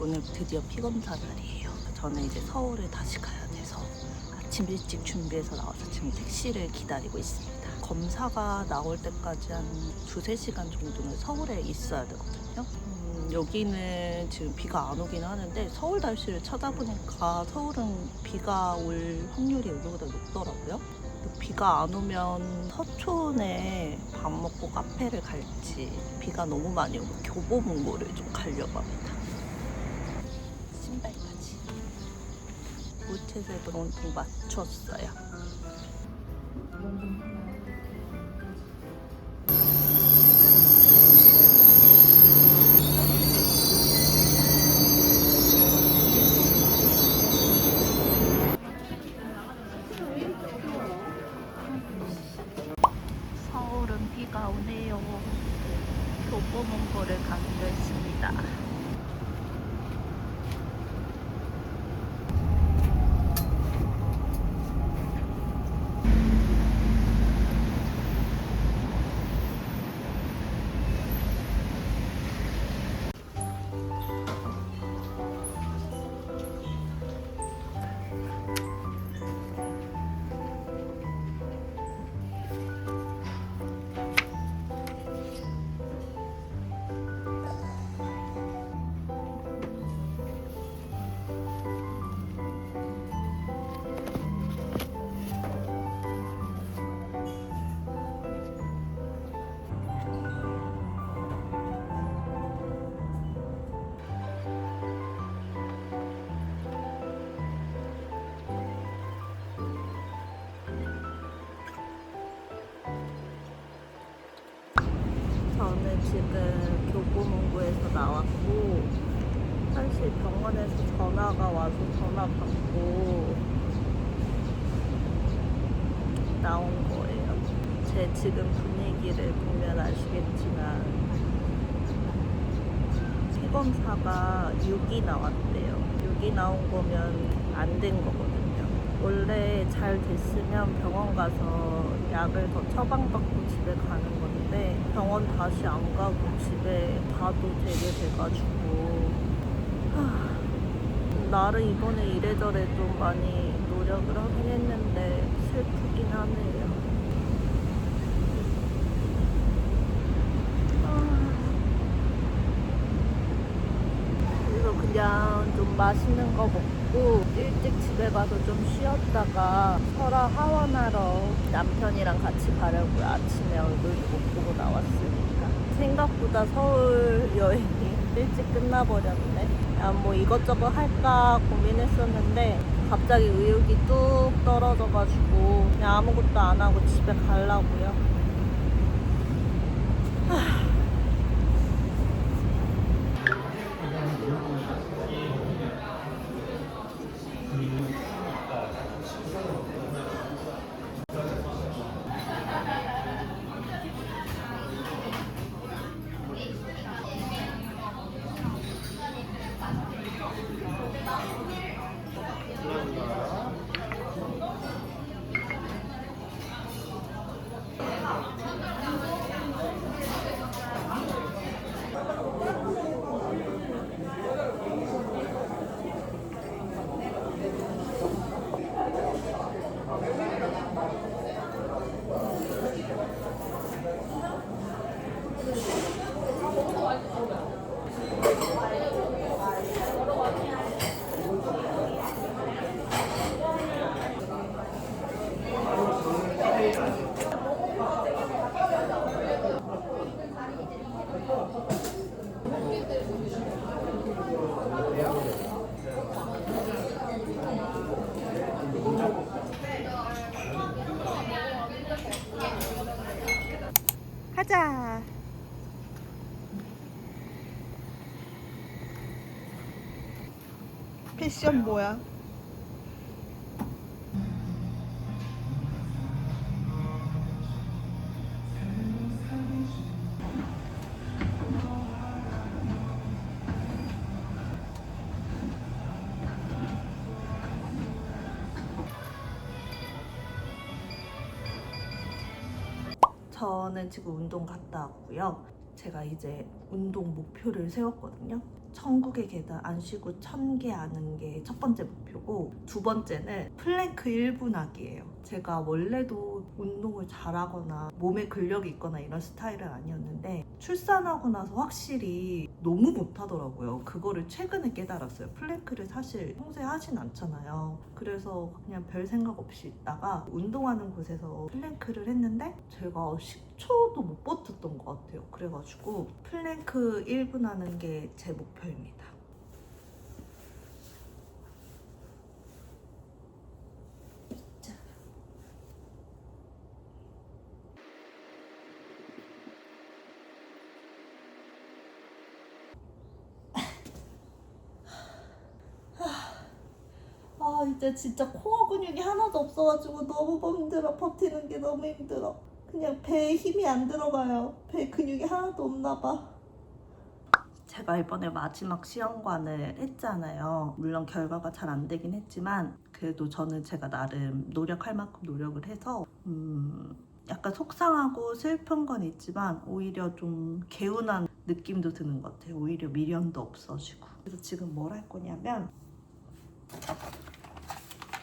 오늘 드디어 피검사 날이에요. 저는 이제 서울에 다시 가야 돼서 아침 일찍 준비해서 나와서 지금 택시를 기다리고 있습니다. 검사가 나올 때까지 한 2-3시간 정도는 서울에 있어야 되거든요. 여기는 지금 비가 안 오긴 하는데 서울 날씨를 찾아보니까 서울은 비가 올 확률이 여기보다 높더라고요. 비가 안 오면 서촌에 밥 먹고 카페를 갈지, 비가 너무 많이 오면 교보문고를 좀 가려고 합니다. 신발까지 무채색으로 온통 맞췄어요. 서울은 비가 오네요. 교보문고를 가기로 했습니다. 저는 지금 교보문고에서 나왔고, 사실 병원에서 전화가 와서 전화 받고 나온 거예요. 제 지금 분위기를 보면 아시겠지만 피검사가 6이 나왔대요. 6이 나온 거면 안 된 거거든요. 원래 잘 됐으면 병원 가서 약을 더 처방받고 집에 가는 건데 병원 다시 안 가고 집에 가도 되게 돼가지고 나를 이번에 이래저래 좀 많이 노력을 하긴 했는데 슬프긴 하네요. 그래서 그냥 좀 맛있는 거 먹고 일찍 집에 가서 좀 쉬었다가 설화 하원하러 남편이랑 같이 가려고요. 아침에 얼굴도 못 보고 나왔으니까. 생각보다 서울 여행이 일찍 끝나버렸네. 뭐 이것저것 할까 고민했었는데 갑자기 의욕이 뚝 떨어져가지고 그냥 아무것도 안 하고 집에 가려고요. 가자. 패션 뭐야? 저는 지금 운동 갔다 왔고요. 제가 이제 운동 목표를 세웠거든요. 천국의 계단 안 쉬고 1000개 아는 게 첫 번째 목표고, 두 번째는 플랭크 1분 하기예요. 제가 원래도 운동을 잘하거나 몸에 근력이 있거나 이런 스타일은 아니었는데 출산하고 나서 확실히 너무 못하더라고요. 그거를 최근에 깨달았어요. 플랭크를 사실 평소에 하진 않잖아요. 그래서 그냥 별 생각 없이 있다가 운동하는 곳에서 플랭크를 했는데 제가 10초도 못 버텼던 것 같아요. 그래가지고 플랭크 1분 하는 게 제 목표입니다. 이제 진짜 코어 근육이 하나도 없어가지고 너무 힘들어. 버티는 게 너무 힘들어. 그냥 배에 힘이 안 들어가요. 배 근육이 하나도 없나 봐. 제가 이번에 마지막 시험관을 했잖아요. 물론 결과가 잘 안 되긴 했지만 그래도 저는 제가 나름 노력할 만큼 노력을 해서 약간 속상하고 슬픈 건 있지만 오히려 좀 개운한 느낌도 드는 것 같아요. 오히려 미련도 없어지고. 그래서 지금 뭘 할 거냐면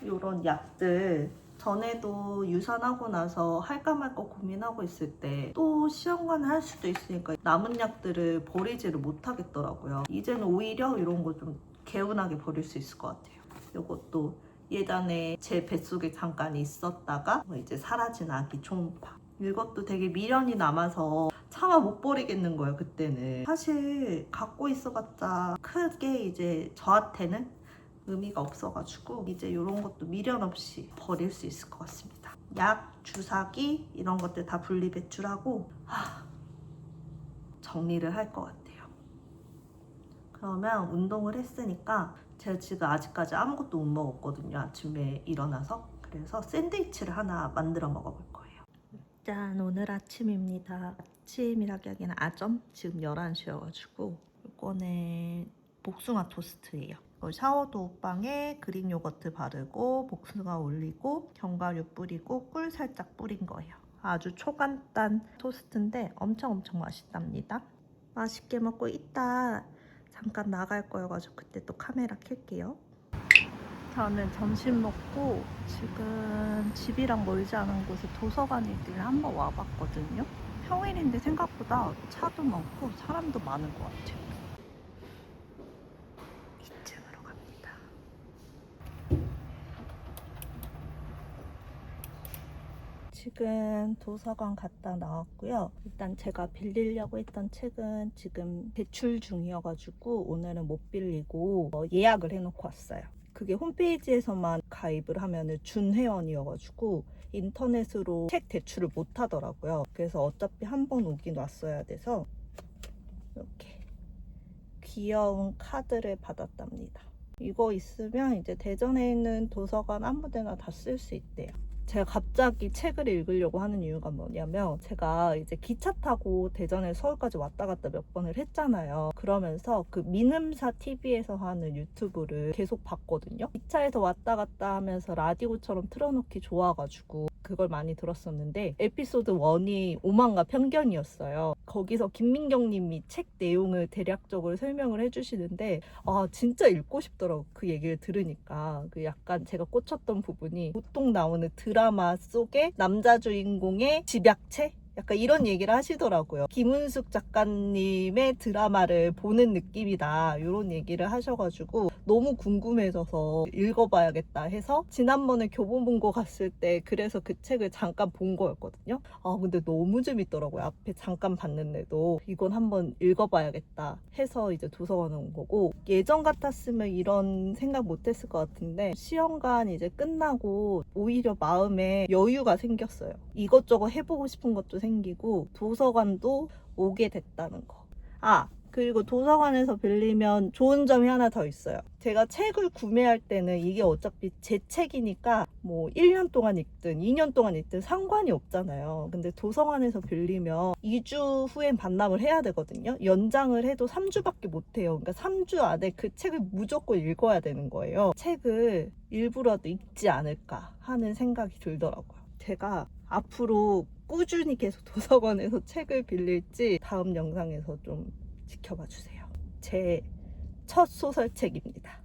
이런 약들, 전에도 유산하고 나서 할까 말까 고민하고 있을 때 또 시험관을 할 수도 있으니까 남은 약들을 버리지를 못하겠더라고요. 이제는 오히려 이런 거 좀 개운하게 버릴 수 있을 것 같아요. 이것도 예전에 제 뱃속에 잠깐 있었다가 이제 사라진 아기 초음파, 이것도 되게 미련이 남아서 차마 못 버리겠는 거예요. 그때는 사실 갖고 있어봤자 크게 이제 저한테는 의미가 없어가지고 이제 이런 것도 미련 없이 버릴 수 있을 것 같습니다. 약, 주사기 이런 것들 다 분리 배출하고 정리를 할 것 같아요. 그러면 운동을 했으니까 제가 지금 아직까지 아무것도 못 먹었거든요. 아침에 일어나서. 그래서 샌드위치를 하나 만들어 먹어볼 거예요. 짠, 오늘 아침입니다. 아침이라기 하기에는 아점? 지금 11시여가지고 이거는 복숭아 토스트예요. 샤워도 옷방에 그릭 요거트 바르고 복숭아 올리고 견과류 뿌리고 꿀 살짝 뿌린 거예요. 아주 초간단 토스트인데 엄청 맛있답니다. 맛있게 먹고 이따 잠깐 나갈 거여가지고 그때 또 카메라 켤게요. 저는 점심 먹고 지금 집이랑 멀지 않은 곳에 도서관 일을 한번 와봤거든요. 평일인데 생각보다 차도 많고 사람도 많은 것 같아요. 지금 도서관 갔다 나왔고요. 일단 제가 빌리려고 했던 책은 지금 대출 중이어가지고 오늘은 못 빌리고 예약을 해놓고 왔어요. 그게 홈페이지에서만 가입을 하면 준회원이어가지고 인터넷으로 책 대출을 못 하더라고요. 그래서 어차피 한 번 오긴 왔어야 돼서 이렇게 귀여운 카드를 받았답니다. 이거 있으면 이제 대전에 있는 도서관 아무 데나 다 쓸 수 있대요. 제가 갑자기 책을 읽으려고 하는 이유가 뭐냐면 제가 이제 기차 타고 대전에 서울까지 왔다 갔다 몇 번을 했잖아요. 그러면서 그 민음사 TV에서 하는 유튜브를 계속 봤거든요. 기차에서 왔다 갔다 하면서 라디오처럼 틀어놓기 좋아가지고 그걸 많이 들었었는데 에피소드 1이 오만과 편견이었어요. 거기서 김민경 님이 책 내용을 대략적으로 설명을 해주시는데 진짜 읽고 싶더라고. 그 얘기를 들으니까 그 약간 제가 꽂혔던 부분이 보통 나오는 드라마 속의 남자 주인공의 집약체? 약간 이런 얘기를 하시더라고요. 김은숙 작가님의 드라마를 보는 느낌이다 이런 얘기를 하셔가지고 너무 궁금해져서 읽어봐야겠다 해서 지난번에 교보문고 갔을 때 그래서 그 책을 잠깐 본 거였거든요. 근데 너무 재밌더라고요. 앞에 잠깐 봤는데도 이건 한번 읽어봐야겠다 해서 이제 도서관에 온 거고, 예전 같았으면 이런 생각 못했을 것 같은데 시험관 이제 끝나고 오히려 마음에 여유가 생겼어요. 이것저것 해보고 싶은 것도 생기고 도서관도 오게 됐다는 거. 그리고 도서관에서 빌리면 좋은 점이 하나 더 있어요. 제가 책을 구매할 때는 이게 어차피 제 책이니까 뭐 1년 동안 읽든 2년 동안 읽든 상관이 없잖아요. 근데 도서관에서 빌리면 2주 후엔 반납을 해야 되거든요. 연장을 해도 3주밖에 못 해요. 그러니까 3주 안에 그 책을 무조건 읽어야 되는 거예요. 책을 일부라도 읽지 않을까 하는 생각이 들더라고요. 제가 앞으로 꾸준히 계속 도서관에서 책을 빌릴지 다음 영상에서 좀 지켜봐 주세요. 제 첫 소설책입니다.